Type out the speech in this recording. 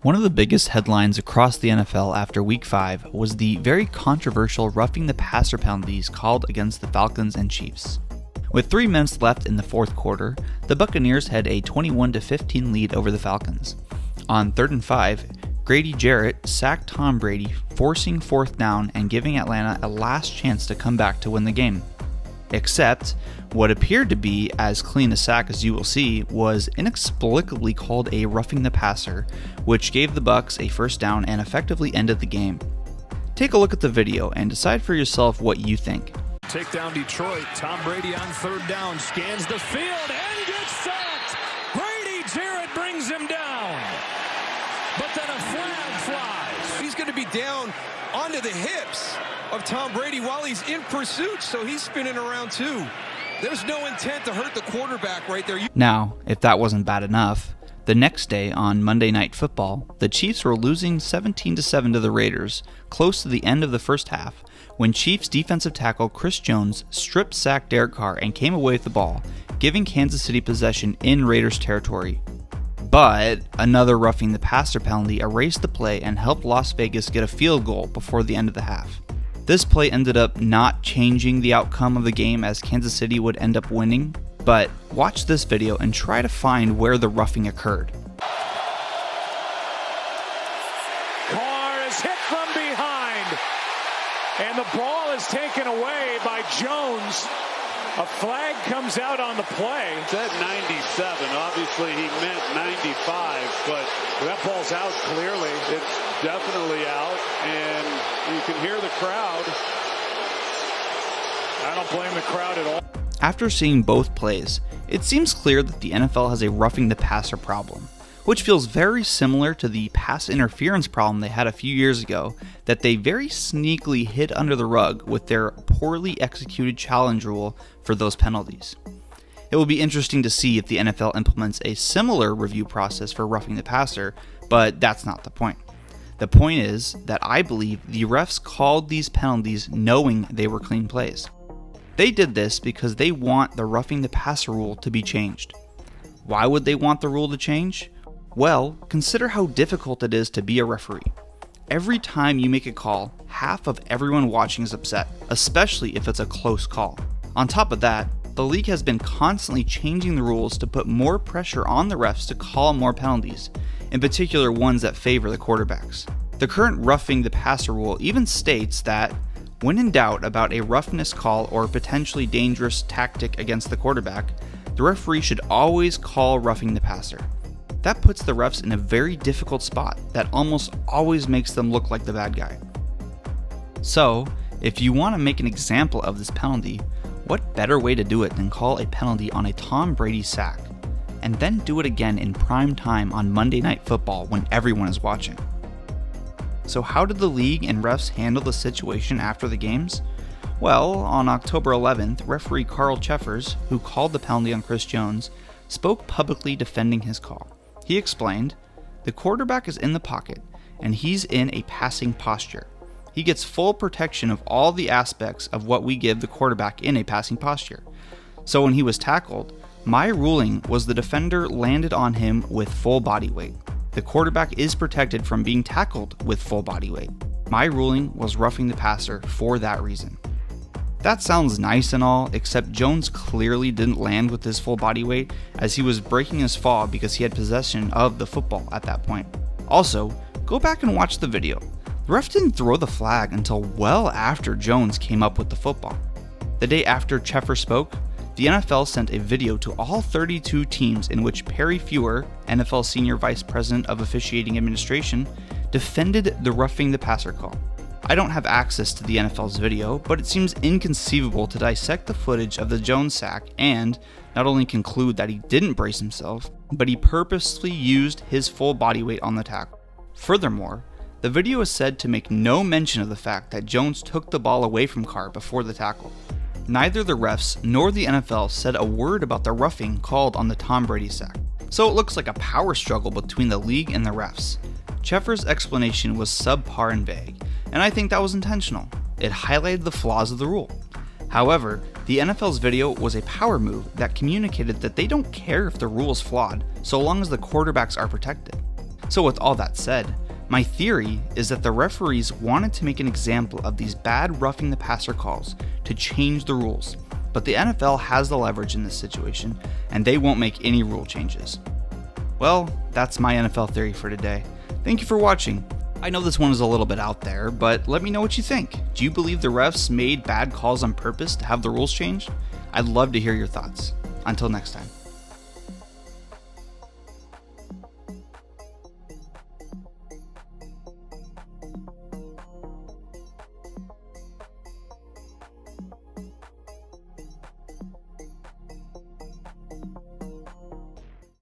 One of the biggest headlines across the NFL after Week 5 was the very controversial roughing the passer penalties called against the Falcons and Chiefs. With 3 minutes left in the fourth quarter, the Buccaneers had a 21-15 lead over the Falcons. On 3rd and 5, Grady Jarrett sacked Tom Brady, forcing 4th down and giving Atlanta a last chance to come back to win the game. Except, what appeared to be as clean a sack as you will see was inexplicably called a roughing the passer, which gave the Bucs a 1st down and effectively ended the game. Take a look at the video and decide for yourself what you think. Take down Detroit. Tom Brady on 3rd down, scans the field and gets sacked. Grady Jarrett brings him down. But then a flag flies. He's going to be down onto the hips of Tom Brady while he's in pursuit, so he's spinning around too. There's no intent to hurt the quarterback right there. Now, if that wasn't bad enough, the next day on Monday Night Football, the Chiefs were losing 17-7 to the Raiders close to the end of the first half when Chiefs defensive tackle Chris Jones strip-sacked Derek Carr and came away with the ball, giving Kansas City possession in Raiders territory. But another roughing the passer penalty erased the play and helped Las Vegas get a field goal before the end of the half. This play ended up not changing the outcome of the game as Kansas City would end up winning, but watch this video and try to find where the roughing occurred. Carr is hit from behind, and the ball is taken away by Jones. A flag comes out on the play. Said 97. Obviously, he meant 95, but that ball's out clearly. It's definitely out, and you can hear the crowd. I don't blame the crowd at all. After seeing both plays, it seems clear that the NFL has a roughing the passer problem, which feels very similar to the pass interference problem they had a few years ago that they very sneakily hid under the rug with their poorly executed challenge rule for those penalties. It will be interesting to see if the NFL implements a similar review process for roughing the passer, but that's not the point. The point is that I believe the refs called these penalties knowing they were clean plays. They did this because they want the roughing the passer rule to be changed. Why would they want the rule to change? Well, consider how difficult it is to be a referee. Every time you make a call, half of everyone watching is upset, especially if it's a close call. On top of that, the league has been constantly changing the rules to put more pressure on the refs to call more penalties, in particular ones that favor the quarterbacks. The current roughing the passer rule even states that, when in doubt about a roughness call or potentially dangerous tactic against the quarterback, the referee should always call roughing the passer. That puts the refs in a very difficult spot that almost always makes them look like the bad guy. So, if you want to make an example of this penalty, what better way to do it than call a penalty on a Tom Brady sack, and then do it again in prime time on Monday Night Football when everyone is watching? So how did the league and refs handle the situation after the games? Well, on October 11th, referee Carl Cheffers, who called the penalty on Chris Jones, spoke publicly defending his call. He explained, "The quarterback is in the pocket, and he's in a passing posture. He gets full protection of all the aspects of what we give the quarterback in a passing posture. So when he was tackled, my ruling was the defender landed on him with full body weight. The quarterback is protected from being tackled with full body weight. My ruling was roughing the passer for that reason." That sounds nice and all, except Jones clearly didn't land with his full body weight as he was breaking his fall because he had possession of the football at that point. Also, go back and watch the video. The ref didn't throw the flag until well after Jones came up with the football. The day after Cheffer spoke, the NFL sent a video to all 32 teams in which Perry Feuer, NFL Senior Vice President of Officiating Administration, defended the roughing the passer call. I don't have access to the NFL's video, but it seems inconceivable to dissect the footage of the Jones sack and not only conclude that he didn't brace himself, but he purposely used his full body weight on the tackle. Furthermore, the video is said to make no mention of the fact that Jones took the ball away from Carr before the tackle. Neither the refs nor the NFL said a word about the roughing called on the Tom Brady sack. So it looks like a power struggle between the league and the refs. Cheffer's explanation was subpar and vague, and I think that was intentional. It highlighted the flaws of the rule. However, the NFL's video was a power move that communicated that they don't care if the rule is flawed so long as the quarterbacks are protected. So with all that said, my theory is that the referees wanted to make an example of these bad roughing the passer calls to change the rules, but the NFL has the leverage in this situation, and they won't make any rule changes. Well, that's my NFL theory for today. Thank you for watching. I know this one is a little bit out there, but let me know what you think. Do you believe the refs made bad calls on purpose to have the rules changed? I'd love to hear your thoughts. Until next time.